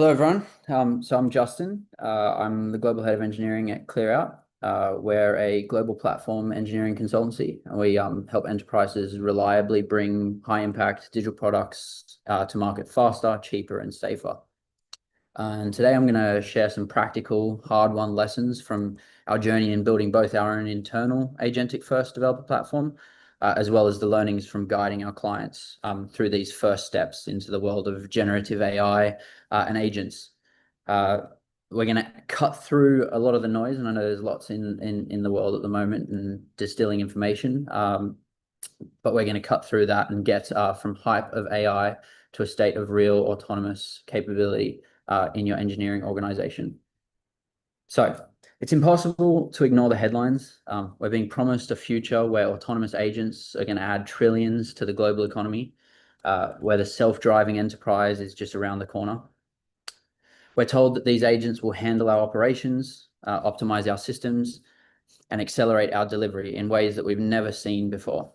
Hello, everyone. So I'm Justin. I'm the global head of engineering at ClearOut. We're a global platform engineering consultancy, and we help enterprises reliably bring high-impact digital products to market faster, cheaper, and safer. And today I'm going to share some practical, hard-won lessons from our journey in building both our own internal agentic-first developer platform, as well as the learnings from guiding our clients through these first steps into the world of generative AI and agents. We're going to cut through a lot of the noise, and I know there's lots in the world at the moment and distilling information, but we're going to cut through that and get from hype of AI to a state of real autonomous capability in your engineering organization. So it's impossible to ignore the headlines. We're being promised a future where autonomous agents are going to add trillions to the global economy, where the self-driving enterprise is just around the corner. We're told that these agents will handle our operations, optimize our systems, and accelerate our delivery in ways that we've never seen before.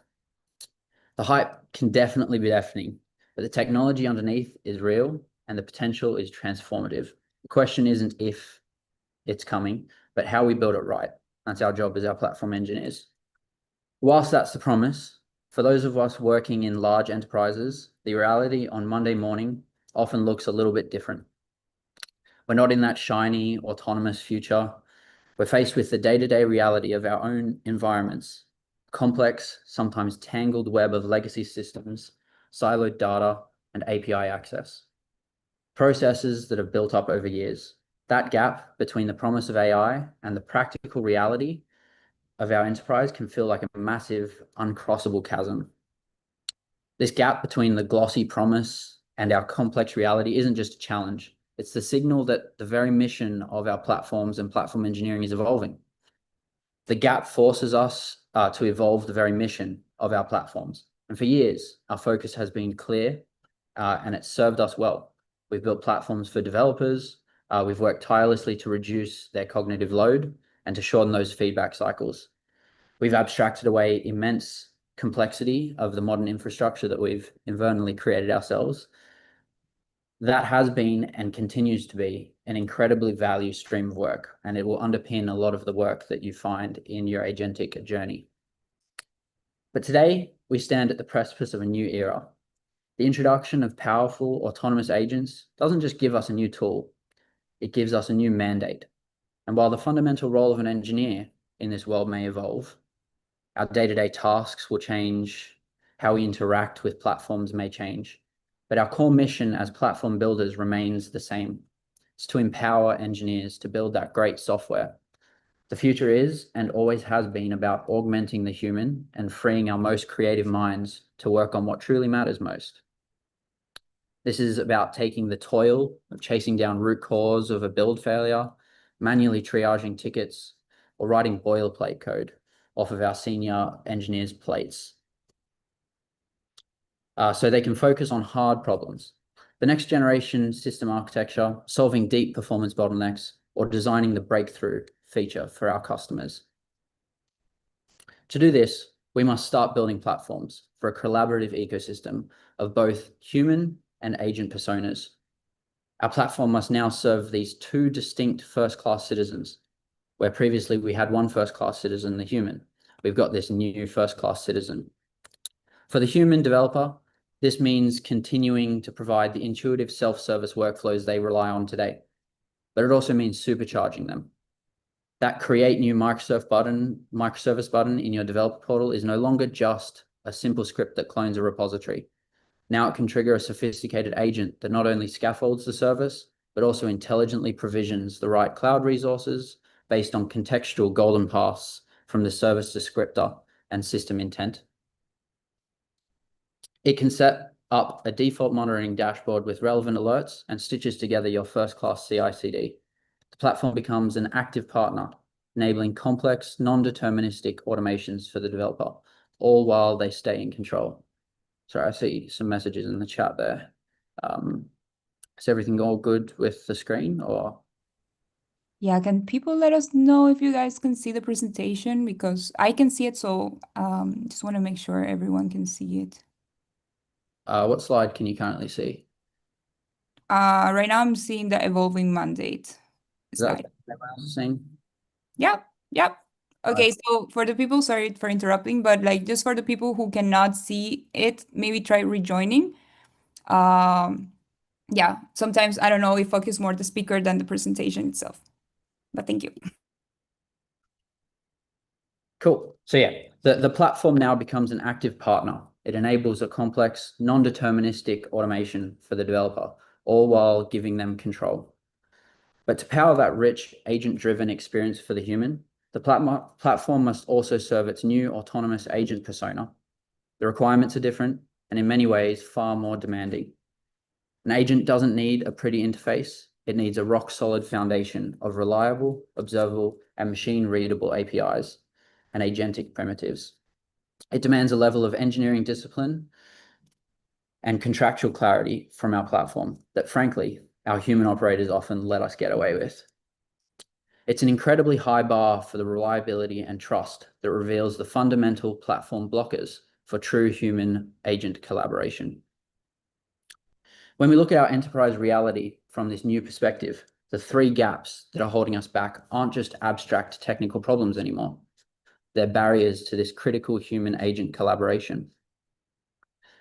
The hype can definitely be deafening, but the technology underneath is real and the potential is transformative. The question isn't if it's coming, but how we build it right. That's our job as our platform engineers. Whilst that's the promise, for those of us working in large enterprises, the reality on Monday morning often looks a little bit different. We're not in that shiny, autonomous future. We're faced with the day-to-day reality of our own environments, complex, sometimes tangled web of legacy systems, siloed data, and API access. Processes that have built up over years. That gap between the promise of AI and the practical reality of our enterprise can feel like a massive, uncrossable chasm. This gap between the glossy promise and our complex reality isn't just a challenge. It's the signal that the very mission of our platforms and platform engineering is evolving. The gap forces us to evolve the very mission of our platforms. And for years, our focus has been clear and it's served us well. We've built platforms for developers. We've worked tirelessly to reduce their cognitive load and to shorten those feedback cycles. We've abstracted away immense complexity of the modern infrastructure that we've internally created ourselves. That has been and continues to be an incredibly value stream of work, and it will underpin a lot of the work that you find in your agentic journey. But today, we stand at the precipice of a new era. The introduction of powerful autonomous agents doesn't just give us a new tool, it gives us a new mandate. And while the fundamental role of an engineer in this world may evolve, our day-to-day tasks will change, how we interact with platforms may change, but our core mission as platform builders remains the same. It's to empower engineers to build that great software. The future is and always has been about augmenting the human and freeing our most creative minds to work on what truly matters most. This is about taking the toil of chasing down root cause of a build failure, manually triaging tickets, or writing boilerplate code off of our senior engineers' plates, so they can focus on hard problems. The next generation system architecture, solving deep performance bottlenecks, or designing the breakthrough feature for our customers. To do this, we must start building platforms for a collaborative ecosystem of both human and agent personas. Our platform must now serve these two distinct first-class citizens. Where previously we had one first-class citizen, the human, we've got this new first-class citizen. For the human developer, this means continuing to provide the intuitive self-service workflows they rely on today, but it also means supercharging them. That create new microservice button in your developer portal is no longer just a simple script that clones a repository. Now it can trigger a sophisticated agent that not only scaffolds the service, but also intelligently provisions the right cloud resources based on contextual golden paths from the service descriptor and system intent. It can set up a default monitoring dashboard with relevant alerts and stitches together your first-class CI/CD. The platform becomes an active partner, enabling complex, non-deterministic automations for the developer, all while they stay in control. Sorry, I see some messages in the chat there. Is everything all good with the screen, or? Yeah, can people let us know if you guys can see the presentation? Because I can see it, so just want to make sure everyone can see it. What slide can you currently see? Right now I'm seeing the evolving mandate Is that slide. what everyone else is seeing? Yep, yep. Right. Okay, so for the people, sorry for interrupting, but like just for the people who cannot see it, maybe try rejoining. Um, yeah, sometimes I don't know, it focuses more the speaker than the presentation itself. But thank you. Cool. So yeah, the platform now becomes an active partner. It enables a complex, non-deterministic automation for the developer, all while giving them control. But to power that rich, agent-driven experience for the human, the platform must also serve its new autonomous agent persona. The requirements are different, and in many ways, far more demanding. An agent doesn't need a pretty interface. It needs a rock-solid foundation of reliable, observable, and machine-readable APIs and agentic primitives. It demands a level of engineering discipline and contractual clarity from our platform that, frankly, our human operators often let us get away with. It's an incredibly high bar for the reliability and trust that reveals the fundamental platform blockers for true human agent collaboration. When we look at our enterprise reality from this new perspective, the three gaps that are holding us back aren't just abstract technical problems anymore. They're barriers to this critical human agent collaboration.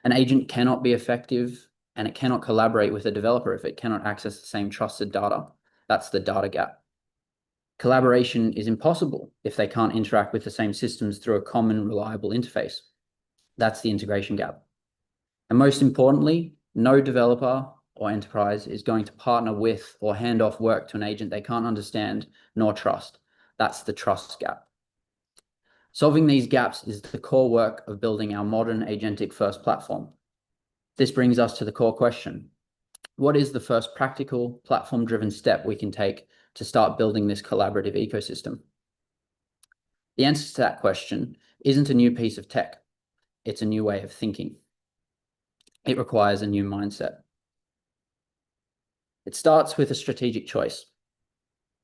An agent cannot be effective and it cannot collaborate with a developer if it cannot access the same trusted data. That's the data gap. Collaboration is impossible if they can't interact with the same systems through a common, reliable interface. That's the integration gap. And most importantly, no developer or enterprise is going to partner with or hand off work to an agent they can't understand nor trust. That's the trust gap. Solving these gaps is the core work of building our modern agentic-first platform. This brings us to the core question. What is the first practical, platform-driven step we can take to start building this collaborative ecosystem? The answer to that question isn't a new piece of tech. It's a new way of thinking. It requires a new mindset. It starts with a strategic choice.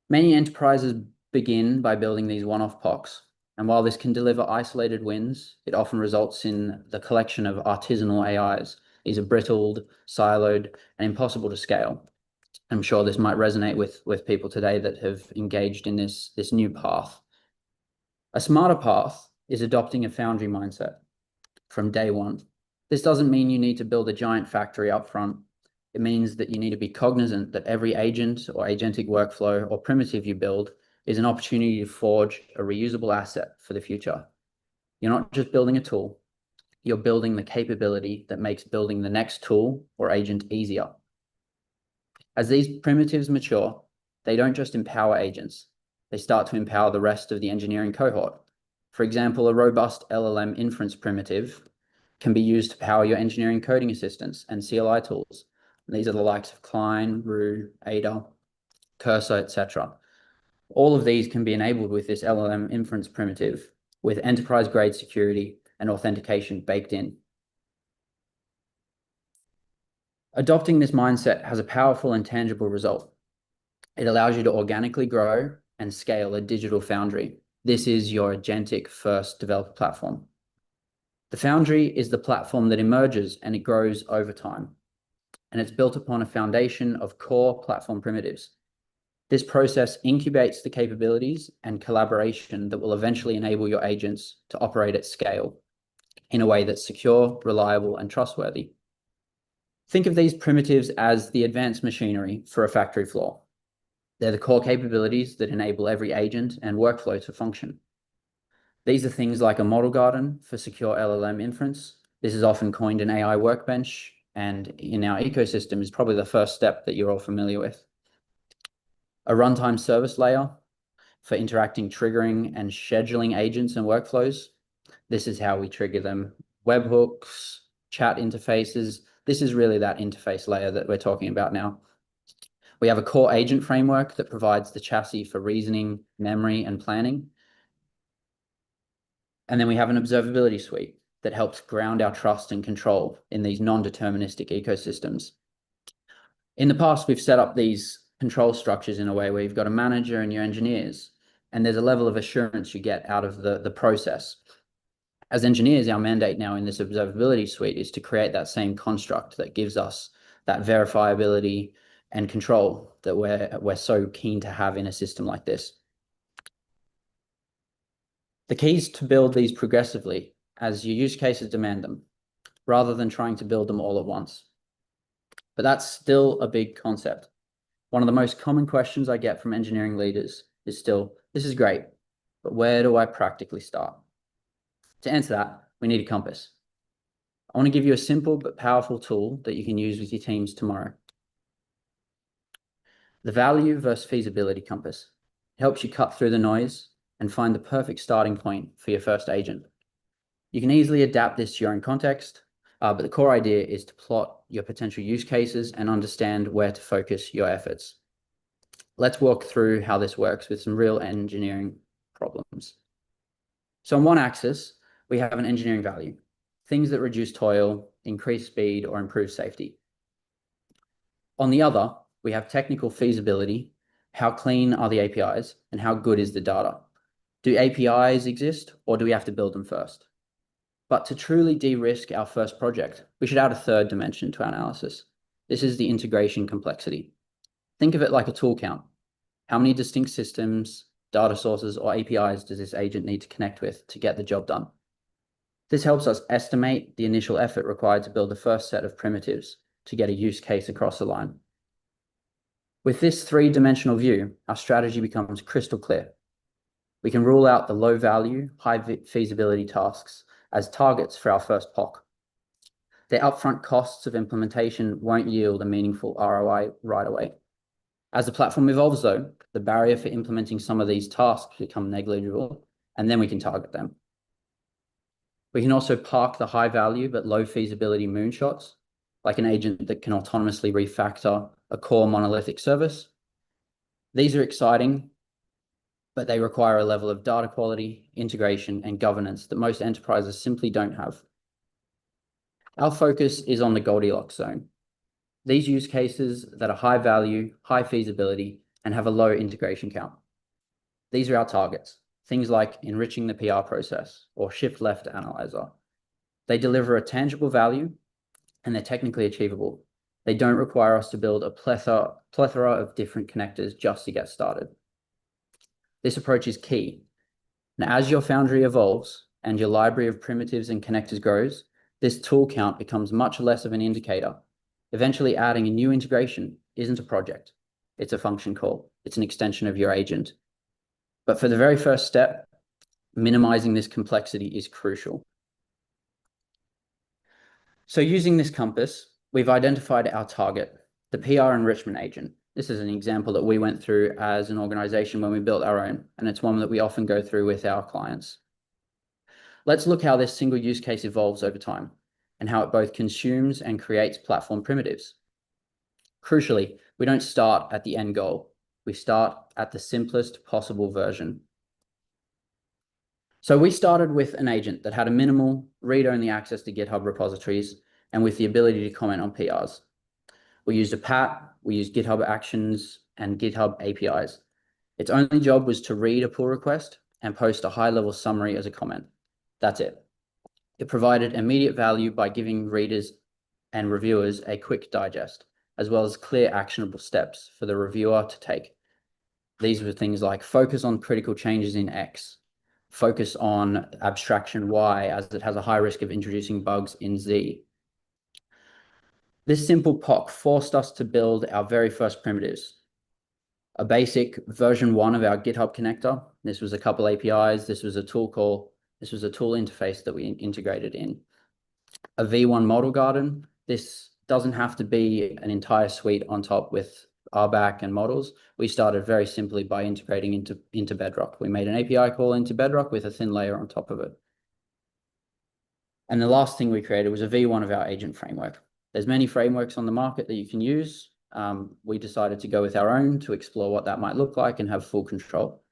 Many enterprises begin by building these one-off POCs, and while this can deliver isolated wins, it often results in the collection of artisanal AIs. These are brittled, siloed, and impossible to scale. I'm sure this might resonate with people today that have engaged in this new path. A smarter path is adopting a foundry mindset from day one. This doesn't mean you need to build a giant factory up front. It means that you need to be cognizant that every agent or agentic workflow or primitive you build is an opportunity to forge a reusable asset for the future. You're not just building a tool, you're building the capability that makes building the next tool or agent easier. As these primitives mature, they don't just empower agents, they start to empower the rest of the engineering cohort. For example, a robust LLM inference primitive can be used to power your engineering coding assistants and CLI tools. And these are the likes of Klein, Roo, Ada, Cursor, etc. All of these can be enabled with this LLM inference primitive with enterprise-grade security and authentication baked in. Adopting this mindset has a powerful and tangible result. It allows you to organically grow and scale a digital foundry. This is your agentic-first developer platform. The foundry is the platform that emerges and it grows over time. And it's built upon a foundation of core platform primitives. This process incubates the capabilities and collaboration that will eventually enable your agents to operate at scale in a way that's secure, reliable, and trustworthy. Think of these primitives as the advanced machinery for a factory floor. They're the core capabilities that enable every agent and workflow to function. These are things like a model garden for secure LLM inference. This is often coined an AI workbench, and in our ecosystem is probably the first step that you're all familiar with. A runtime service layer for interacting, triggering, and scheduling agents and workflows. This is how we trigger them. Webhooks, chat interfaces. This is really that interface layer that we're talking about now. We have a core agent framework that provides the chassis for reasoning, memory, and planning. And then we have an observability suite that helps ground our trust and control in these non-deterministic ecosystems. In the past, we've set up these control structures in a way where you've got a manager and your engineers, and there's a level of assurance you get out of the process. As engineers, our mandate now in this observability suite is to create that same construct that gives us that verifiability and control that we're so keen to have in a system like this. The key is to build these progressively as your use cases demand them, rather than trying to build them all at once. But that's still a big concept. One of the most common questions I get from engineering leaders is still, this is great, but where do I practically start? To answer that, we need a compass. I want to give you a simple but powerful tool that you can use with your teams tomorrow. The value versus feasibility compass. It helps you cut through the noise and find the perfect starting point for your first agent. You can easily adapt this to your own context, but the core idea is to plot your potential use cases and understand where to focus your efforts. Let's walk through how this works with some real engineering problems. So on one axis, we have an engineering value, things that reduce toil, increase speed, or improve safety. On the other, we have technical feasibility, how clean are the APIs, and how good is the data? Do APIs exist, or do we have to build them first? But to truly de-risk our first project, we should add a third dimension to our analysis. This is the integration complexity. Think of it like a tool count. How many distinct systems, data sources, or APIs does this agent need to connect with to get the job done? This helps us estimate the initial effort required to build the first set of primitives to get a use case across the line. With this three-dimensional view, our strategy becomes crystal clear. We can rule out the low-value, high-feasibility tasks as targets for our first POC. The upfront costs of implementation won't yield a meaningful ROI right away. As the platform evolves, though, the barrier for implementing some of these tasks become negligible, and then we can target them. We can also park the high-value but low-feasibility moonshots, like an agent that can autonomously refactor a core monolithic service. These are exciting, but they require a level of data quality, integration, and governance that most enterprises simply don't have. Our focus is on the Goldilocks zone. These use cases that are high value, high feasibility, and have a low integration count. These are our targets, things like enriching the PR process or shift left analyzer. They deliver a tangible value and they're technically achievable. They don't require us to build a plethora of different connectors just to get started. This approach is key. And as your foundry evolves and your library of primitives and connectors grows, this tool count becomes much less of an indicator. Eventually, adding a new integration isn't a project. It's a function call. It's an extension of your agent. But for the very first step, minimizing this complexity is crucial. So using this compass, we've identified our target, the PR enrichment agent. This is an example that we went through as an organization when we built our own, and it's one that we often go through with our clients. Let's look how this single use case evolves over time and how it both consumes and creates platform primitives. Crucially, we don't start at the end goal. We start at the simplest possible version. So we started with an agent that had a minimal read-only access to GitHub repositories and with the ability to comment on PRs. We used a PAT, we used GitHub Actions and GitHub APIs. Its only job was to read a pull request and post a high-level summary as a comment. That's it. It provided immediate value by giving readers and reviewers a quick digest, as well as clear actionable steps for the reviewer to take. These were things like focus on critical changes in X, focus on abstraction Y, as it has a high risk of introducing bugs in Z. This simple POC forced us to build our very first primitives. A basic version 1 of our GitHub connector. This was a couple APIs. This was a tool call. This was a tool interface that we integrated in. A V1 model garden. This doesn't have to be an entire suite on top with RBAC and models. We started very simply by integrating into Bedrock. We made an API call into Bedrock with a thin layer on top of it. And the last thing we created was a V1 of our agent framework. There's many frameworks on the market that you can use. We decided to go with our own to explore what that might look like and have full control.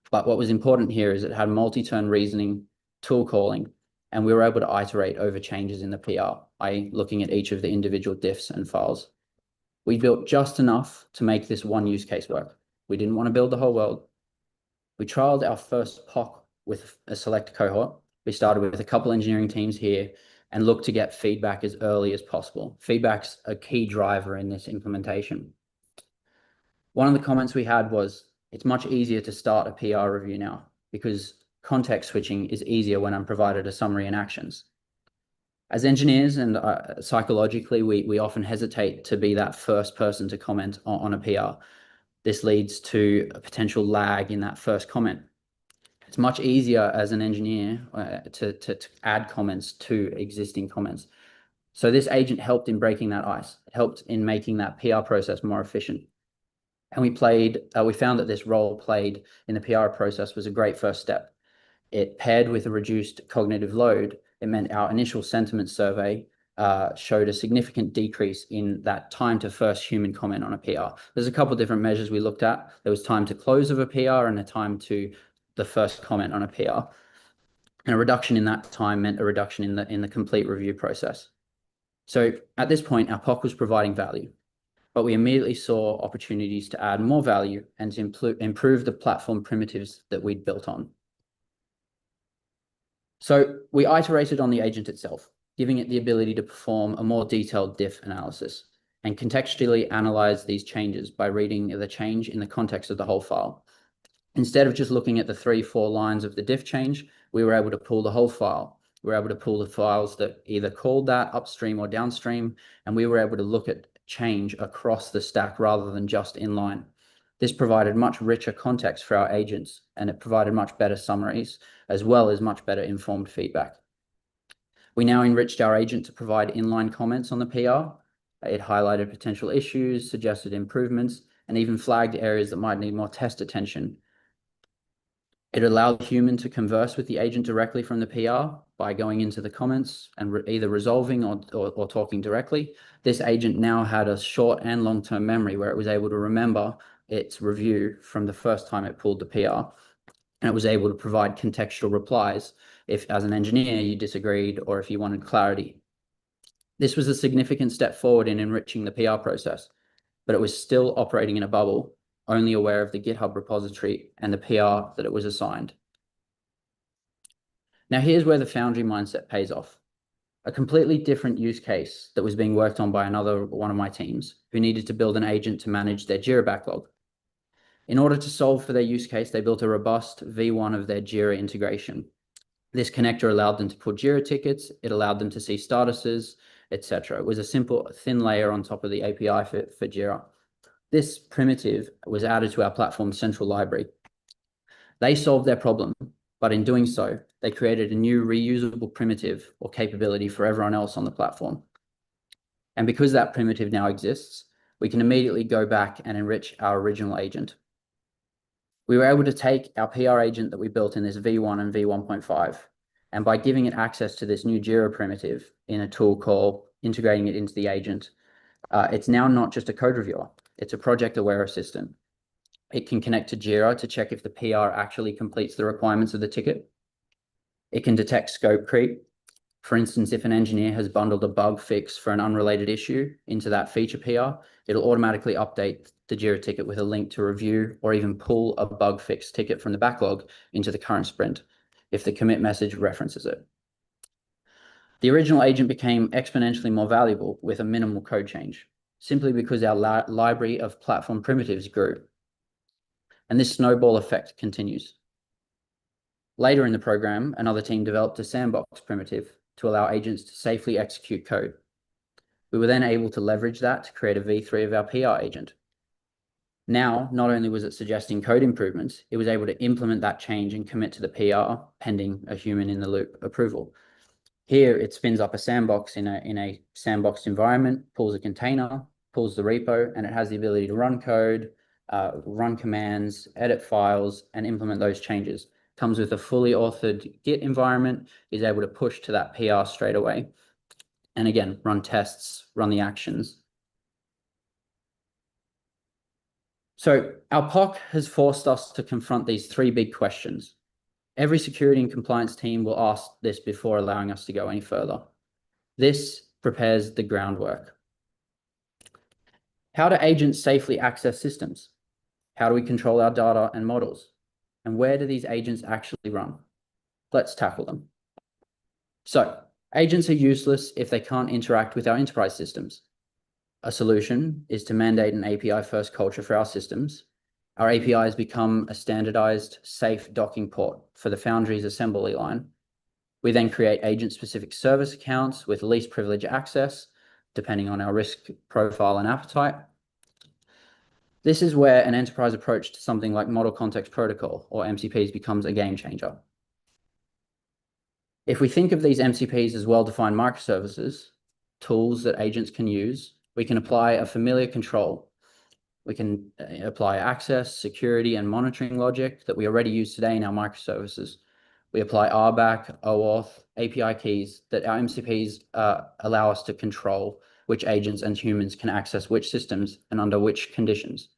But what was important here is it had multi-turn reasoning, tool calling, and we were able to iterate over changes in the PR, i.e. looking at each of the individual diffs and files. We built just enough to make this one use case work. We didn't want to build the whole world. We trialed our first POC with a select cohort. We started with a couple engineering teams here and look to get feedback as early as possible. Feedback's a key driver in this implementation. One of the comments we had was, it's much easier to start a PR review now because context switching is easier when I'm provided a summary and actions. As engineers and psychologically, we often hesitate to be that first person to comment on a PR. This leads to a potential lag in that first comment. It's much easier as an engineer to add comments to existing comments. So this agent helped in breaking that ice. It helped in making that PR process more efficient. And we found that this role played in the PR process was a great first step. It paired with a reduced cognitive load. It meant our initial sentiment survey showed a significant decrease in that time to first human comment on a PR. There's a couple of different measures we looked at. There was time to close of a PR and a time to the first comment on a PR. And a reduction in that time meant a reduction in the complete review process. So at this point, our POC was providing value, but we immediately saw opportunities to add more value and to improve the platform primitives that we'd built on. So we iterated on the agent itself, giving it the ability to perform a more detailed diff analysis and contextually analyze these changes by reading the change in the context of the whole file. Instead of just looking at the 3-4 lines of the diff change, we were able to pull the whole file. We were able to pull the files that either called that upstream or downstream, and we were able to look at change across the stack rather than just inline. This provided much richer context for our agents, and it provided much better summaries, as well as much better informed feedback. We now enriched our agent to provide inline comments on the PR. It highlighted potential issues, suggested improvements, and even flagged areas that might need more test attention. It allowed the human to converse with the agent directly from the PR by going into the comments and either resolving or talking directly. This agent now had a short and long-term memory where it was able to remember its review from the first time it pulled the PR. And it was able to provide contextual replies if, as an engineer, you disagreed or if you wanted clarity. This was a significant step forward in enriching the PR process, but it was still operating in a bubble, only aware of the GitHub repository and the PR that it was assigned. Now here's where the foundry mindset pays off. A completely different use case that was being worked on by another one of my teams who needed to build an agent to manage their Jira backlog. In order to solve for their use case, they built a robust V1 of their Jira integration. This connector allowed them to pull Jira tickets, it allowed them to see statuses, etc. It was a simple thin layer on top of the API for Jira. This primitive was added to our platform's central library. They solved their problem, but in doing so, they created a new reusable primitive or capability for everyone else on the platform. And because that primitive now exists, we can immediately go back and enrich our original agent. We were able to take our PR agent that we built in this V1 and V1.5, and by giving it access to this new Jira primitive in a tool called integrating it into the agent, it's now not just a code reviewer, it's a project-aware assistant. It can connect to Jira to check if the PR actually completes the requirements of the ticket. It can detect scope creep. For instance, if an engineer has bundled a bug fix for an unrelated issue into that feature PR, it'll automatically update the Jira ticket with a link to review or even pull a bug fix ticket from the backlog into the current sprint if the commit message references it. The original agent became exponentially more valuable with a minimal code change, simply because our library of platform primitives grew. And this snowball effect continues. Later in the program, another team developed a sandbox primitive to allow agents to safely execute code. We were then able to leverage that to create a V3 of our PR agent. Now, not only was it suggesting code improvements, it was able to implement that change and commit to the PR pending a human in the loop approval. Here, it spins up a sandbox in a sandboxed environment, pulls a container, pulls the repo, and it has the ability to run code, run commands, edit files, and implement those changes. Comes with a fully authored Git environment, is able to push to that PR straight away. And again, run tests, run the actions. So our POC has forced us to confront these 3 big questions. Every security and compliance team will ask this before allowing us to go any further. This prepares the groundwork. How do agents safely access systems? How do we control our data and models? And where do these agents actually run? Let's tackle them. So Agents are useless if they can't interact with our enterprise systems. A solution is to mandate an API-first culture for our systems. Our APIs become a standardized, safe docking port for the foundry's assembly line. We then create agent-specific service accounts with least privilege access, depending on our risk profile and appetite. This is where an enterprise approach to something like Model Context Protocol, or MCPs, becomes a game changer. If we think of these MCPs as well-defined microservices, tools that agents can use, we can apply a familiar control. We can apply access, security, and monitoring logic that we already use today in our microservices. We apply RBAC, OAuth, API keys that our MCPs allow us to control which agents and humans can access which systems and under which conditions.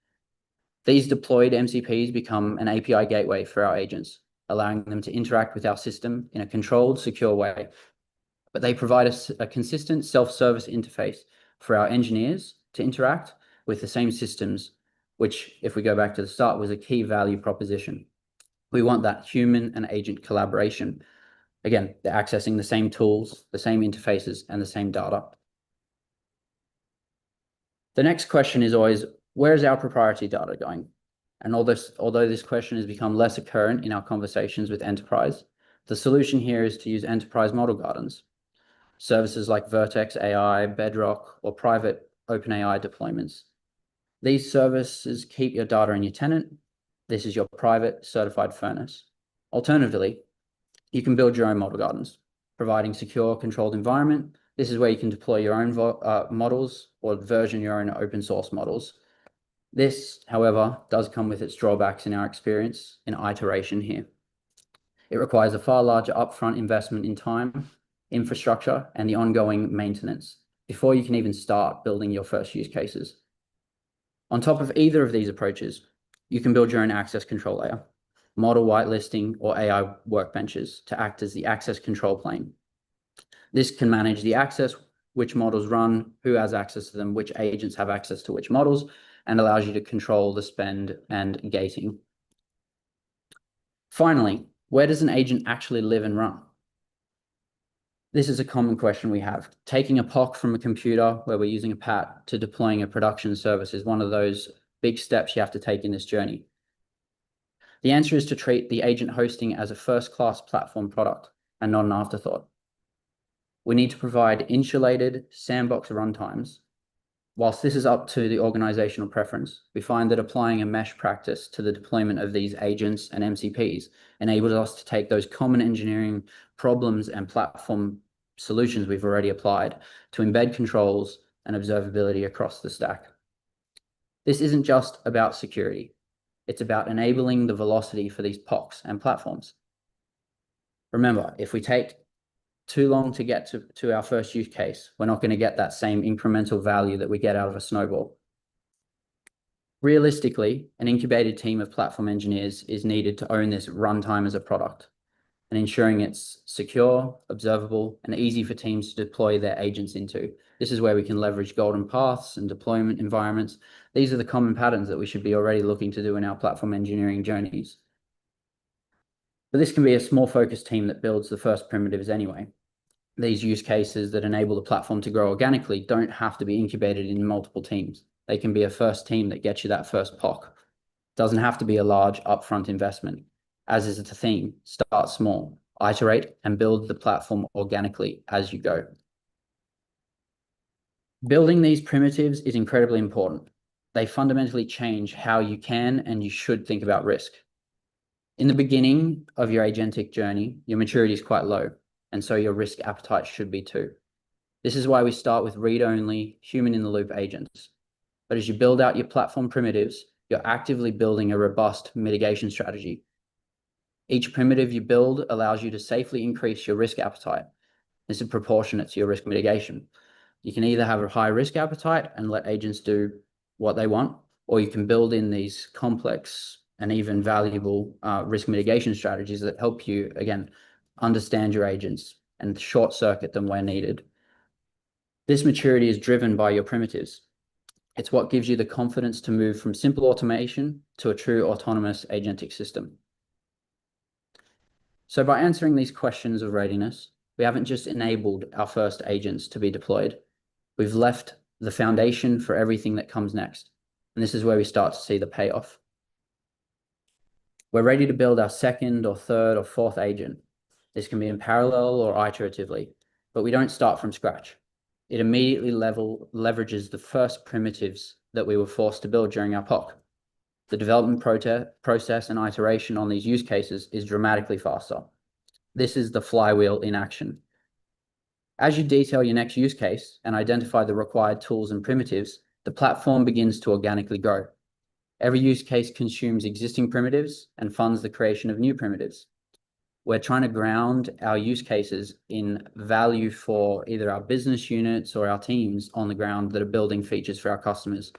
These deployed MCPs become an API gateway for our agents, allowing them to interact with our system in a controlled, secure way. But they provide us a consistent self-service interface for our engineers to interact with the same systems, which, if we go back to the start, was a key value proposition. We want that human and agent collaboration. Again, they're accessing the same tools, the same interfaces, and the same data. The next question is always, where is our proprietary data going? And although this question has become less occurrent in our conversations with enterprise, the solution here is to use enterprise model gardens. Services like Vertex AI, Bedrock, or private OpenAI deployments. These services keep your data in your tenant. This is your private certified furnace. Alternatively, you can build your own model gardens, providing secure, controlled environment. This is where you can deploy your own models or version your own open source models. This, however, does come with its drawbacks in our experience in iteration here. It requires a far larger upfront investment in time, infrastructure, and the ongoing maintenance before you can even start building your first use cases. On top of either of these approaches, you can build your own access control layer, model whitelisting, or AI workbenches to act as the access control plane. This can manage the access, which models run, who has access to them, which agents have access to which models, and allows you to control the spend and gating. Finally, where does an agent actually live and run? This is a common question we have. Taking a POC from a computer where we're using a PAT to deploying a production service is one of those big steps you have to take in this journey. The answer is to treat the agent hosting as a first-class platform product and not an afterthought. We need to provide insulated sandbox runtimes. Whilst this is up to the organizational preference, we find that applying a mesh practice to the deployment of these agents and MCPs enables us to take those common engineering problems and platform solutions we've already applied to embed controls and observability across the stack. This isn't just about security. It's about enabling the velocity for these POCs and platforms. Remember, if we take too long to get to our first use case, we're not going to get that same incremental value that we get out of a snowball. Realistically, an incubated team of platform engineers is needed to own this runtime as a product and ensuring it's secure, observable, and easy for teams to deploy their agents into. This is where we can leverage golden paths and deployment environments. These are the common patterns that we should be already looking to do in our platform engineering journeys. But this can be a small focused team that builds the first primitives anyway. These use cases that enable the platform to grow organically don't have to be incubated in multiple teams. They can be a first team that gets you that first POC. It doesn't have to be a large upfront investment. As is the theme, start small, iterate, and build the platform organically as you go. Building these primitives is incredibly important. They fundamentally change how you can and you should think about risk. In the beginning of your agentic journey, your maturity is quite low, and so your risk appetite should be too. This is why we start with read-only, human-in-the-loop agents. But as you build out your platform primitives, you're actively building a robust mitigation strategy. Each primitive you build allows you to safely increase your risk appetite. This is proportionate to your risk mitigation. You can either have a high risk appetite and let agents do what they want, or you can build in these complex and even valuable risk mitigation strategies that help you, again, understand your agents and short circuit them where needed. This maturity is driven by your primitives. It's what gives you the confidence to move from simple automation to a true autonomous agentic system. So by answering these questions of readiness, We haven't just enabled our first agents to be deployed. We've left the foundation for everything that comes next. And this is where we start to see the payoff. We're ready to build our second or third or fourth agent. This can be in parallel or iteratively, but we don't start from scratch. It immediately leverages the first primitives that we were forced to build during our POC. The development process and iteration on these use cases is dramatically faster. This is the flywheel in action. As you detail your next use case and identify the required tools and primitives, the platform begins to organically grow. Every use case consumes existing primitives and funds the creation of new primitives. We're trying to ground our use cases in value for either our business units or our teams on the ground that are building features for our customers.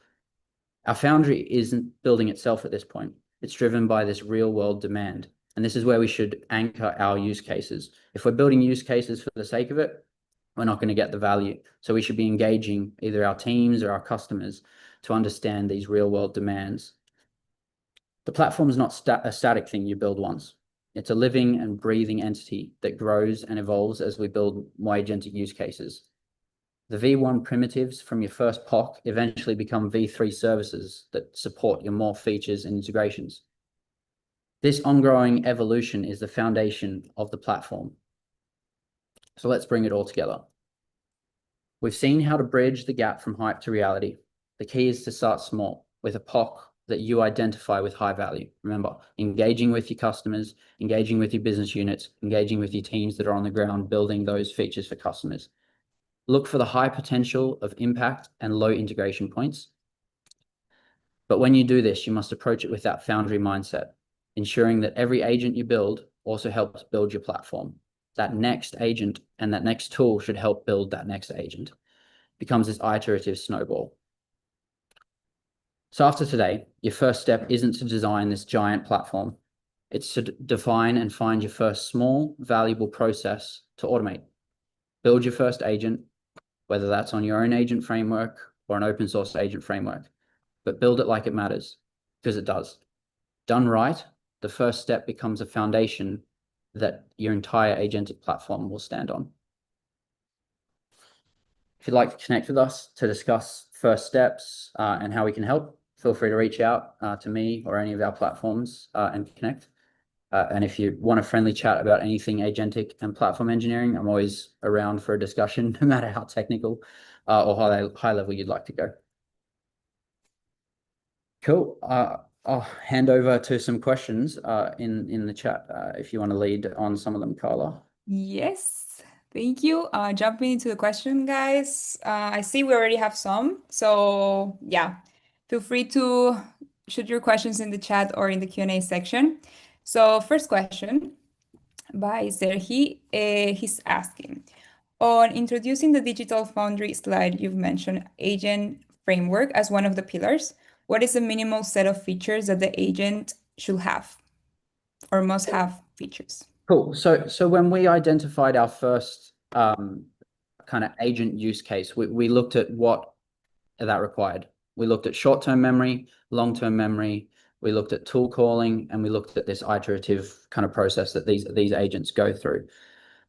Our foundry isn't building itself at this point. It's driven by this real world demand. And this is where we should anchor our use cases. If we're building use cases for the sake of it, we're not going to get the value. So we should be engaging either our teams or our customers to understand these real world demands. The platform is not a static thing you build once. It's a living and breathing entity that grows and evolves as we build more agentic use cases. The V1 primitives from your first POC eventually become V3 services that support your more features and integrations. This ongoing evolution is the foundation of the platform. So let's bring it all together. We've seen how to bridge the gap from hype to reality. The key is to start small with a POC that you identify with high value. Remember, engaging with your customers, engaging with your business units, engaging with your teams that are on the ground, building those features for customers. Look for the high potential of impact and low integration points. But when you do this, you must approach it with that foundry mindset, ensuring that every agent you build also helps build your platform. That next agent and that next tool should help build that next agent. It becomes this iterative snowball. So after today, your first step isn't to design this giant platform. It's to define and find your first small, valuable process to automate. Build your first agent, whether that's on your own agent framework or an open source agent framework, but build it like it matters, because it does. Done right, the first step becomes a foundation that your entire agentic platform will stand on. If you'd like to connect with us to discuss first steps and how we can help, feel free to reach out to me or any of our platforms and connect. And if you want a friendly chat about anything agentic and platform engineering, I'm always around for a discussion, no matter how technical or high level you'd like to go. Cool. I'll hand over to some questions in the chat if you want to lead on some of them, Carla. Yes, thank you. Jumping into the question, guys. I see we already have some. So yeah, feel free to shoot your questions in the chat or in the Q&A section. So first question by Serhi, he's asking, on introducing the digital foundry slide, you've mentioned agent framework as one of the pillars. What is the minimal set of features that the agent should have or must have features? Cool. So when we identified our first kind of agent use case, we looked at what that required. We looked at short-term memory, long-term memory. We looked at tool calling, and we looked at this iterative kind of process that these agents go through.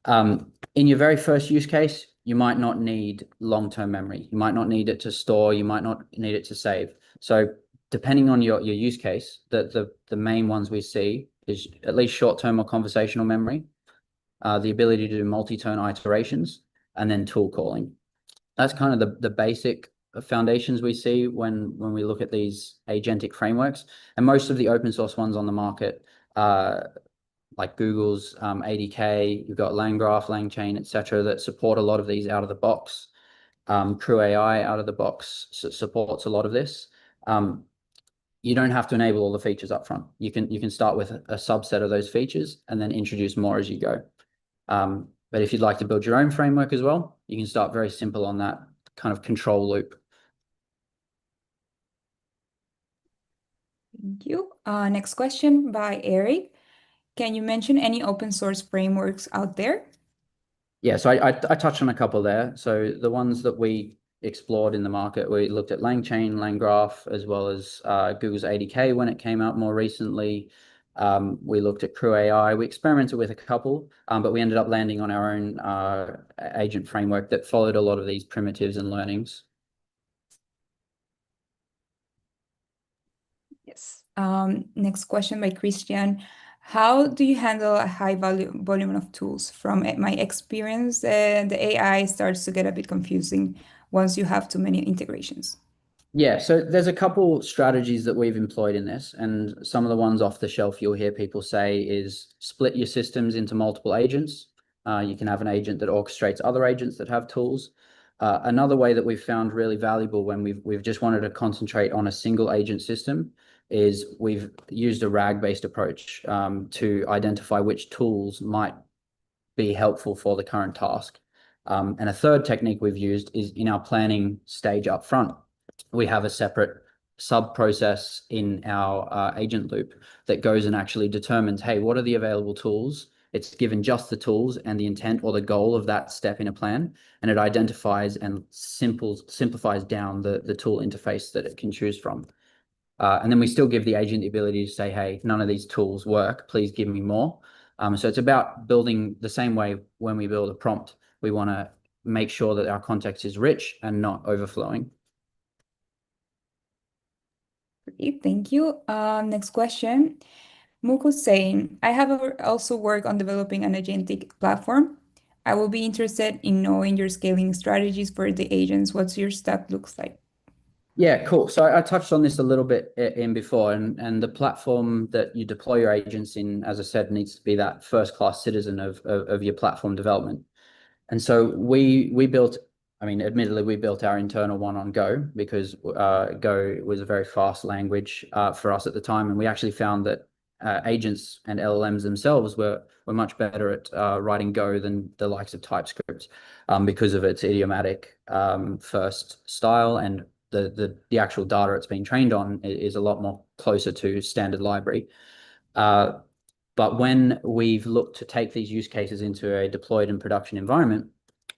In your very first use case, you might not need long-term memory. You might not need it to store. You might not need it to save. So depending on your use case, the main ones we see is at least short-term or conversational memory, the ability to do multi-turn iterations, and then tool calling. That's kind of the basic foundations we see when we look at these agentic frameworks. And most of the open source ones on the market, like Google's ADK, you've got LangGraph, LangChain, etc., that support a lot of these out of the box. Crew AI out of the box supports a lot of this. You don't have to enable all the features up front. You can start with a subset of those features and then introduce more as you go. But if you'd like to build your own framework as well, you can start very simple on that kind of control loop. Thank you. Next question by Eric. Can you mention any open source frameworks out there? Yeah, so I touched on a couple there. So the ones that we explored in the market, we looked at LangChain, LangGraph, as well as Google's ADK when it came out more recently. We looked at Crew AI. We experimented with a couple, but we ended up landing on our own agent framework that followed a lot of these primitives and learnings. Yes. Next question by Christian. How do you handle a high volume of tools? From my experience, the AI starts to get a bit confusing once you have too many integrations. Yeah, so there's a couple strategies that we've employed in this, and some of the ones off the shelf you'll hear people say is split your systems into multiple agents. You can have an agent that orchestrates other agents that have tools. Another way that we've found really valuable when we've just wanted to concentrate on a single agent system is we've used a RAG-based approach to identify which tools might be helpful for the current task. And a third technique we've used is in our planning stage up front. We have a separate sub-process in our agent loop that goes and actually determines, hey, what are the available tools? It's given just the tools and the intent or the goal of that step in a plan, and it identifies and simplifies down the tool interface that it can choose from. And then we still give the agent the ability to say, hey, none of these tools work, please give me more. So it's about building the same way when we build a prompt. We want to make sure that our context is rich and not overflowing. Great, thank you. Next question. Muko's saying, I have also worked on developing an agentic platform. I will be interested in knowing your scaling strategies for the agents. What's your stack looks like? Yeah, cool. So I touched on this a little bit in before, and the platform that you deploy your agents in, as I said, needs to be that first-class citizen of your platform development. And so we built, I mean, admittedly, we built our internal one on Go because Go was a very fast language for us at the time, and we actually found that agents and LLMs themselves were much better at writing Go than the likes of TypeScript because of its idiomatic first style, and the actual data it's being trained on is a lot more closer to standard library. But when we've looked to take these use cases into a deployed and production environment,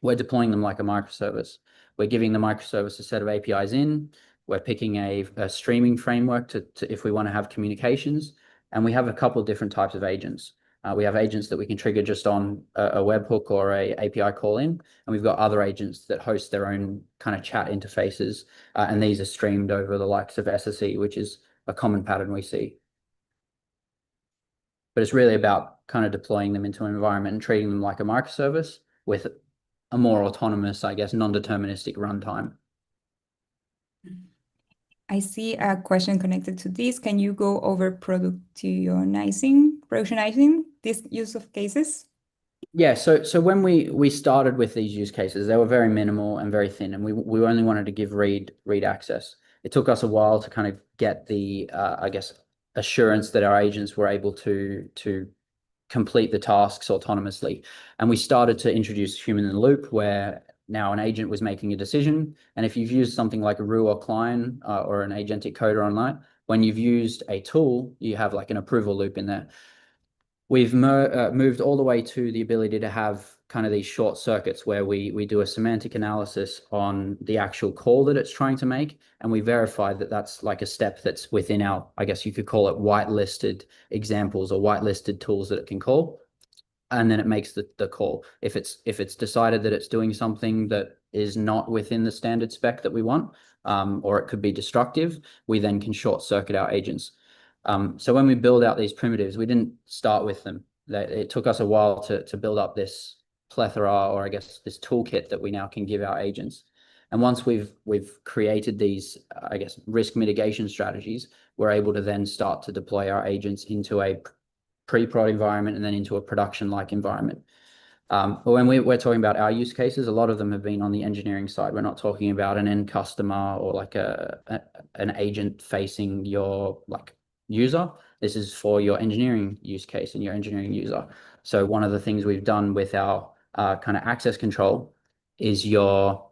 we're deploying them like a microservice. We're giving the microservice a set of APIs in. We're picking a streaming framework to if we want to have communications. And we have a couple of different types of agents. We have agents that we can trigger just on a webhook or a API call in. And we've got other agents that host their own kind of chat interfaces. And these are streamed over the likes of SSE, which is a common pattern we see. But it's really about kind of deploying them into an environment and treating them like a microservice with a more autonomous, I guess, non-deterministic runtime. I see a question connected to this. Can you go over productionizing these use of cases? Yeah, so when we started with these use cases, they were very minimal and very thin, and we only wanted to give read access. It took us a while to kind of get the I guess assurance that our agents were able to complete the tasks autonomously, and we started to introduce human in the loop, where now an agent was making a decision, and if you've used something like a Rue or Klein or an agentic coder online, when you've used a tool, you have like an approval loop in there. We've moved all the way to the ability to have kind of these short circuits where we do a semantic analysis on the actual call that it's trying to make, and we verify that that's like a step that's within our, I guess you could call it whitelisted examples or whitelisted tools that it can call, and then it makes the call. If it's decided that it's doing something that is not within the standard spec that we want, or it could be destructive, we then can short circuit our agents. So when we build out these primitives, we didn't start with them. It took us a while to build up this plethora, or I guess this toolkit that we now can give our agents. And once we've created these, I guess, risk mitigation strategies, we're able to then start to deploy our agents into a pre-prod environment and then into a production-like environment. But when we're talking about our use cases, a lot of them have been on the engineering side. We're not talking about an end customer or like an agent facing your like user. This is for your engineering use case and your engineering user. So one of the things we've done with our kind of access control is your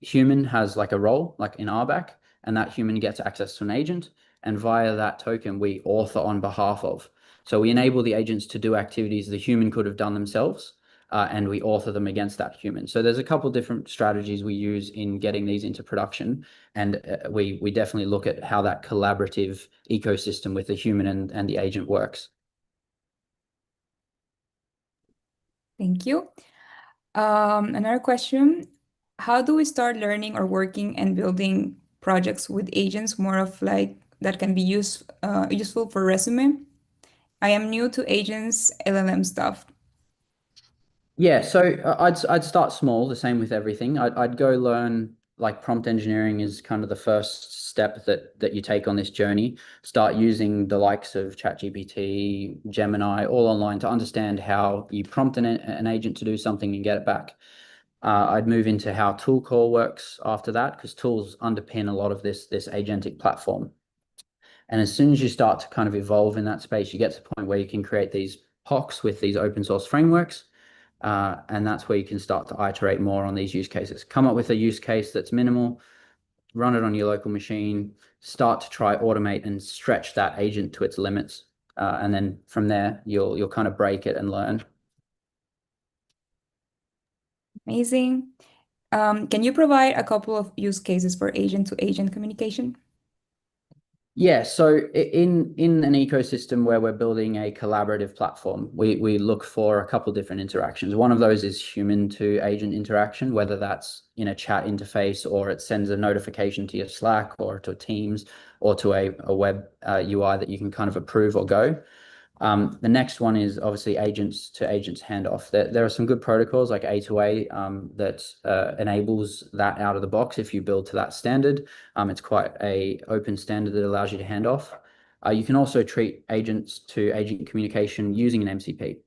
human has like a role, like in RBAC, and that human gets access to an agent, and via that token, we author on behalf of. So we enable the agents to do activities the human could have done themselves, and we author them against that human. So there's a couple different strategies we use in getting these into production, and we definitely look at how that collaborative ecosystem with the human and the agent works. Thank you. Another question, how do we start learning or working and building projects with agents more of like that can be useful for resume? I am new to agents, LLM stuff. Yeah, so I'd start small, the same with everything. I'd go learn, like, prompt engineering is kind of the first step that you take on this journey. Start using the likes of ChatGPT, Gemini, all online to understand how you prompt an agent to do something and get it back. I'd move into how tool call works after that, because tools underpin a lot of this agentic platform. And as soon as you start to kind of evolve in that space, you get to the point where you can create these POCs with these open source frameworks. And that's where you can start to iterate more on these use cases. Come up with a use case that's minimal, run it on your local machine, start to try automate and stretch that agent to its limits. And then from there, you'll kind of break it and learn. Amazing. Can you provide a couple of use cases for agent-to-agent communication? Yeah, so in an ecosystem where we're building a collaborative platform, we look for a couple different interactions. One of those is human to agent interaction, whether that's in a chat interface or it sends a notification to your Slack or to Teams or to a web UI that you can kind of approve or go. The next one is obviously agents to agents handoff. There are some good protocols like A2A that enables that out of the box if you build to that standard. It's quite a open standard that allows you to hand off. You can also treat agents to agent communication using an MCP.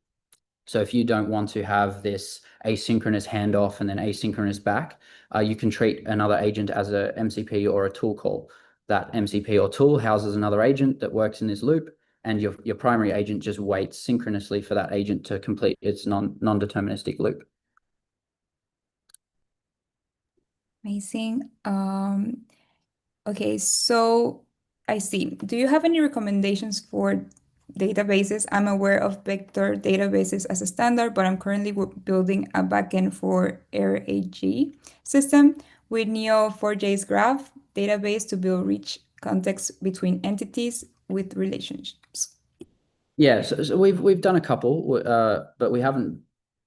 So if you don't want to have this asynchronous handoff and then asynchronous back, you can treat another agent as a MCP or a tool call. That MCP or tool houses another agent that works in this loop, and your primary agent just waits synchronously for that agent to complete its non-deterministic loop. Amazing. Okay, so I see. Do you have any recommendations for databases? I'm aware of vector databases as a standard, but I'm currently building a backend for RAG system with Neo4j's graph database to build rich context between entities with relationships. Yeah, so we've done a couple, but we haven't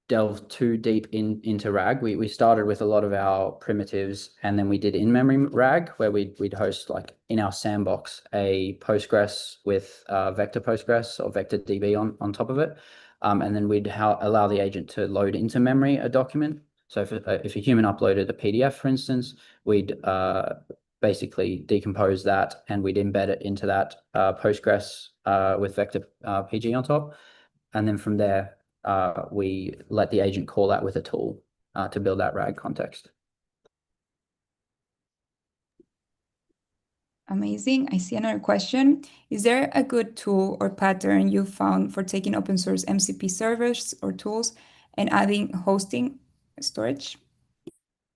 delved too deep into RAG. We started with a lot of our primitives, and then we did in-memory RAG, where we'd host, like, in our sandbox a Postgres with vector Postgres or vector DB on top of it, and then we'd allow the agent to load into memory a document. So if a human uploaded a PDF, for instance, we'd basically decompose that and we'd embed it into that Postgres with vector PG on top, and then from there we let the agent call that with a tool to build that RAG context. Amazing. I see another question. Is there a good tool or pattern you found for taking open source MCP servers or tools and adding hosting storage?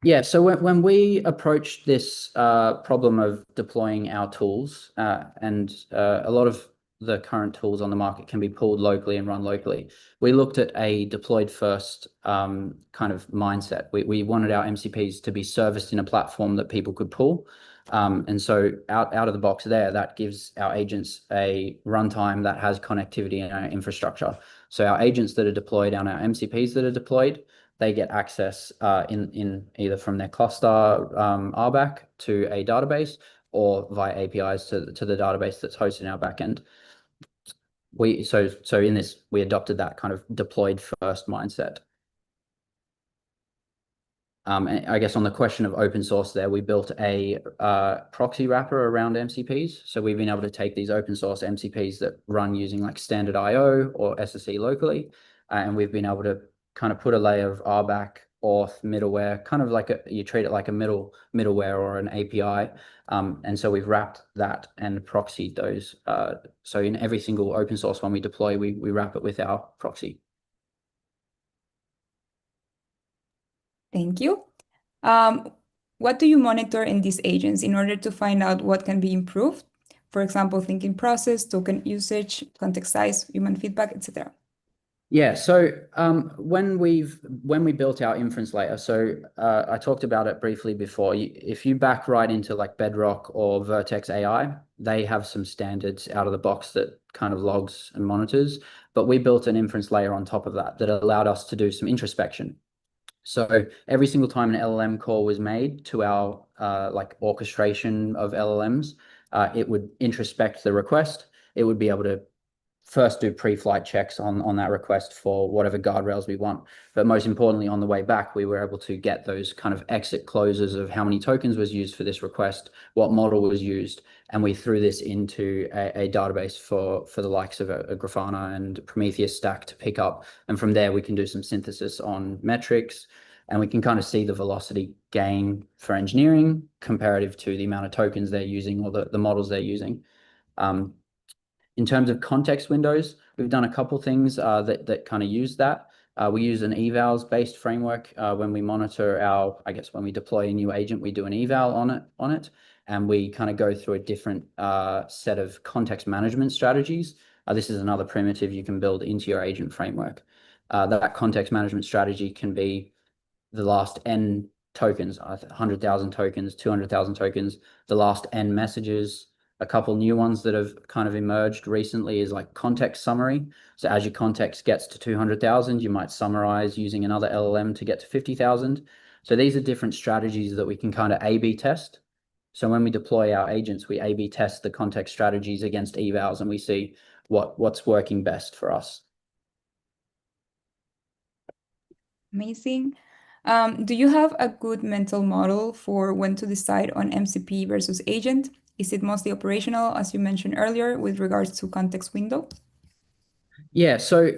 Yeah, so when we approached this problem of deploying our tools, and a lot of the current tools on the market can be pulled locally and run locally, we looked at a deployed first kind of mindset. We wanted our MCPs to be serviced in a platform that people could pull. And so out of the box there, that gives our agents a runtime that has connectivity in our infrastructure. So our agents that are deployed on our MCPs that are deployed, they get access in either from their cluster RBAC to a database or via APIs to the database that's hosted in our backend. So in this, we adopted that kind of deployed first mindset. I guess on the question of open source there, we built a proxy wrapper around MCPs. So we've been able to take these open source MCPs that run using like standard IO or SSE locally, and we've been able to kind of put a layer of RBAC, auth, middleware, kind of like you treat it like a middleware or an API. And so we've wrapped that and proxied those. So in every single open source one we deploy, we wrap it with our proxy. Thank you. What do you monitor in these agents in order to find out what can be improved? For example, thinking process, token usage, context size, human feedback, etc. Yeah, so when we built our inference layer, so I talked about it briefly before. If you back right into like Bedrock or Vertex AI, they have some standards out of the box that kind of logs and monitors. But we built an inference layer on top of that that allowed us to do some introspection. So every single time an LLM call was made to our like orchestration of LLMs, it would introspect the request. It would be able to first do pre-flight checks on that request for whatever guardrails we want. But most importantly, on the way back, we were able to get those kind of exit closes of how many tokens was used for this request, what model was used, and we threw this into a database for the likes of a Grafana and Prometheus stack to pick up. And from there, we can do some synthesis on metrics, and we can kind of see the velocity gain for engineering comparative to the amount of tokens they're using or the models they're using. In terms of context windows, we've done a couple things that kind of use that. We use an evals based framework when we monitor I guess when we deploy a new agent, we do an eval on it, and we kind of go through a different set of context management strategies. This is another primitive you can build into your agent framework. That context management strategy can be the last n tokens, 100,000 tokens, 200,000 tokens, the last n messages. A couple new ones that have kind of emerged recently is like context summary. So as your context gets to 200,000, you might summarize using another LLM to get to 50,000. So these are different strategies that we can kind of A/B test. So when we deploy our agents, we A/B test the context strategies against evals, and we see what's working best for us. Amazing. Do you have a good mental model for when to decide on MCP versus agent? Is it mostly operational, as you mentioned earlier, with regards to context window? Yeah, so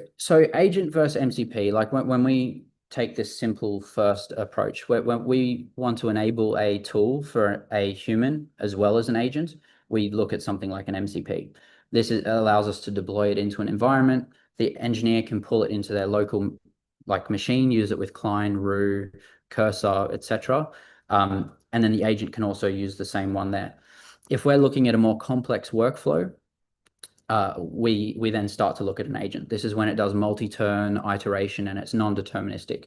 agent versus MCP, like when we take this simple first approach, when we want to enable a tool for a human as well as an agent, we look at something like an MCP. Allows us to deploy it into an environment. The engineer can pull it into their local like machine, use it with Klein, Roux, Cursor, etc. And then the agent can also use the same one there. If we're looking at a more complex workflow, we then start to look at an agent. This is when it does multi-turn iteration and it's non-deterministic.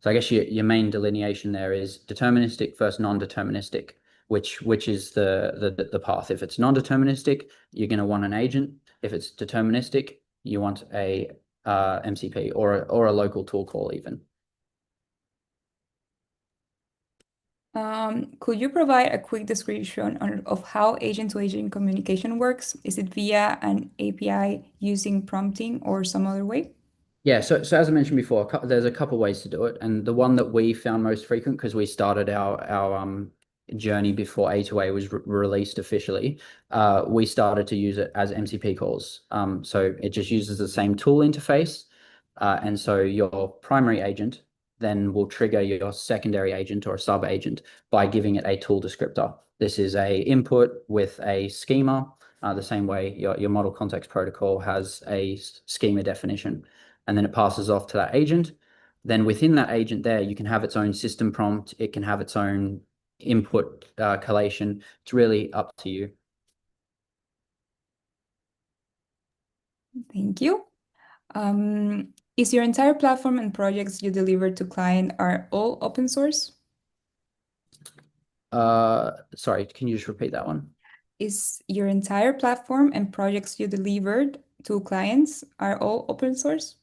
So I guess your main delineation there is deterministic versus non-deterministic, which is the path. If it's non-deterministic, you're going to want an agent. If it's deterministic, you want a MCP or a local tool call even. Could you provide a quick description of how agent-to-agent communication works? Is it via an API using prompting or some other way? Yeah, so as I mentioned before, there's a couple ways to do it, and the one that we found most frequent because we started our journey before A2A was released officially, we started to use it as MCP calls. So it just uses the same tool interface, and so your primary agent then will trigger your secondary agent or a sub agent by giving it a tool descriptor. This is a input with a schema, the same way your model context protocol has a schema definition, and then it passes off to that agent. Then within that agent there, you can have its own system prompt. It can have its own input collation. It's really up to you. Thank you. Is your entire platform and projects you deliver to client are all open source? Sorry, can you just repeat that one? Is your entire platform and projects you delivered to clients are all open source?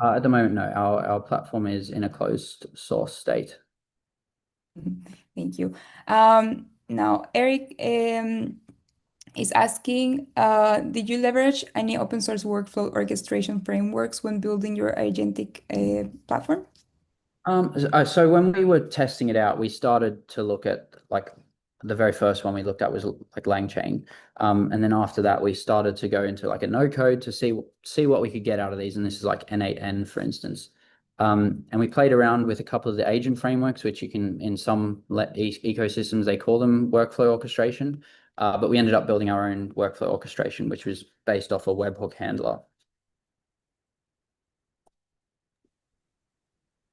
At the moment, no. Our platform is in a closed source state. Thank you. Now, Eric is asking, did you leverage any open source workflow orchestration frameworks when building your agentic platform? So when we were testing it out, we started to look at like the very first one we looked at was like LangChain. And then after that, we started to go into like a no code to see what we could get out of these. And this is like N8N, for instance. And we played around with a couple of the agent frameworks, which you can, in some ecosystems, they call them workflow orchestration. But we ended up building our own workflow orchestration, which was based off a webhook handler.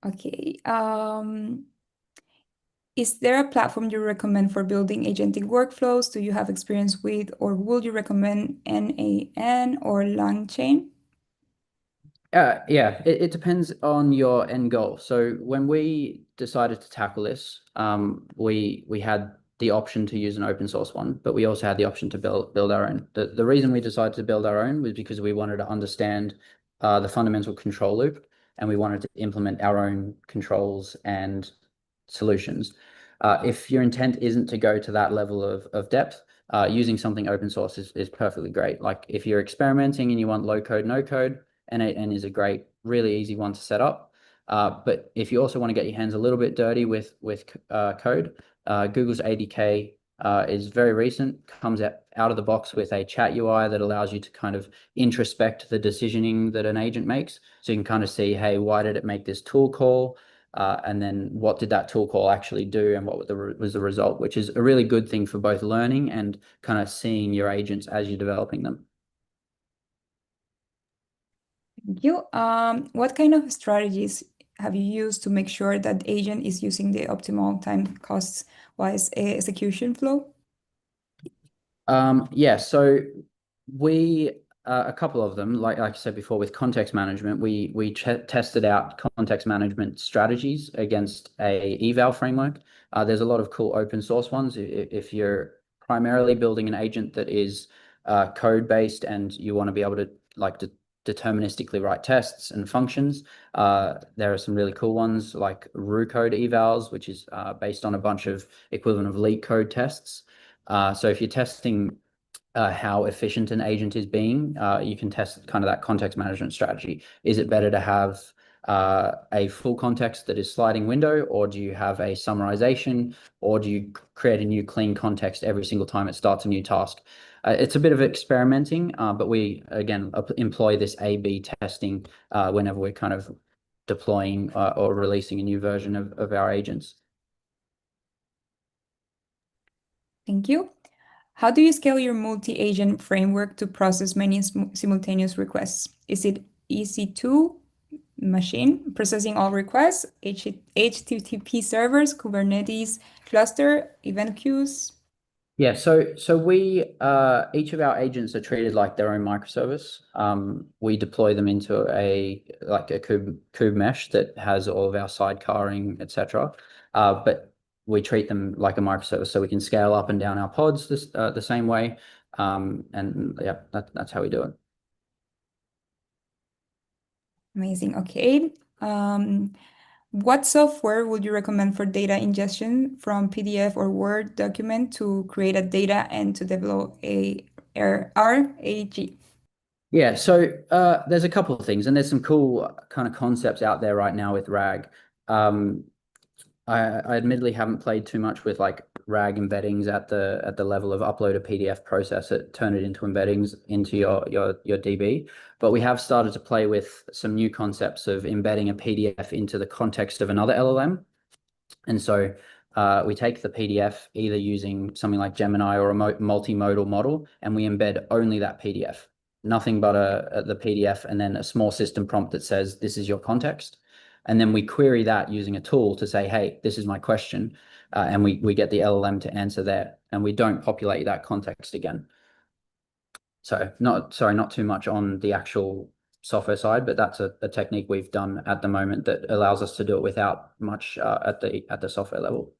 Okay. Is there a platform you recommend for building agentic workflows? Do you have experience with, or would you recommend N8N or LangChain? Yeah, it depends on your end goal. So when we decided to tackle this, we had the option to use an open source one, but we also had the option to build our own. The reason we decided to build our own was because we wanted to understand the fundamental control loop, and we wanted to implement our own controls and solutions. If your intent isn't to go to that level of depth, using something open source is perfectly great. Like if you're experimenting and you want low code, no code, N8N is a great, really easy one to set up. But if you also want to get your hands a little bit dirty with code, Google's ADK is very recent, comes out of the box with a chat UI that allows you to kind of introspect the decisioning that an agent makes. So you can kind of see, hey, why did it make this tool call? And then what did that tool call actually do, and what was the result, which is a really good thing for both learning and kind of seeing your agents as you're developing them. Thank you. What kind of strategies have you used to make sure that the agent is using the optimal time costs wise execution flow? Yeah, so we a couple of them, like I said before, with context management, we tested out context management strategies against a eval framework. There's a lot of cool open source ones. If you're primarily building an agent that is code based and you want to be able to deterministically write tests and functions, there are some really cool ones like root code evals, which is based on a bunch of equivalent of leak code tests. So if you're testing how efficient an agent is being, you can test kind of that context management strategy. Is it better to have a full context that is sliding window, or do you have a summarization, or do you create a new clean context every single time it starts a new task? It's a bit of experimenting, but we, again, employ this A/B testing whenever we're kind of deploying or releasing a new version of our agents. Thank you. How do you scale your multi-agent framework to process many simultaneous requests? Is it EC2 machine processing all requests, HTTP servers, Kubernetes cluster, event queues? Yeah, so we each of our agents are treated like their own microservice. We deploy them into a kube mesh that has all of our sidekaring, etc. But we treat them like a microservice, so we can scale up and down our pods the same way. And yeah, that's how we do it. Amazing. Okay. What software would you recommend for data ingestion from PDF or Word document to create a data and to develop a RAG? Yeah, so there's a couple of things, and there's some cool kind of concepts out there right now with RAG. I admittedly haven't played too much with like RAG embeddings at the level of upload a PDF, process it, turn it into embeddings into your DB. But we have started to play with some new concepts of embedding a PDF into the context of another LLM. And so we take the PDF either using something like Gemini or a multimodal model, and we embed only that PDF, nothing but the PDF, and then a small system prompt that says, this is your context. And then we query that using a tool to say, hey, this is my question. And we get the LLM to answer there, and we don't populate that context again. So not too much on the actual software side, but that's a technique we've done at the moment that allows us to do it without much at the software level.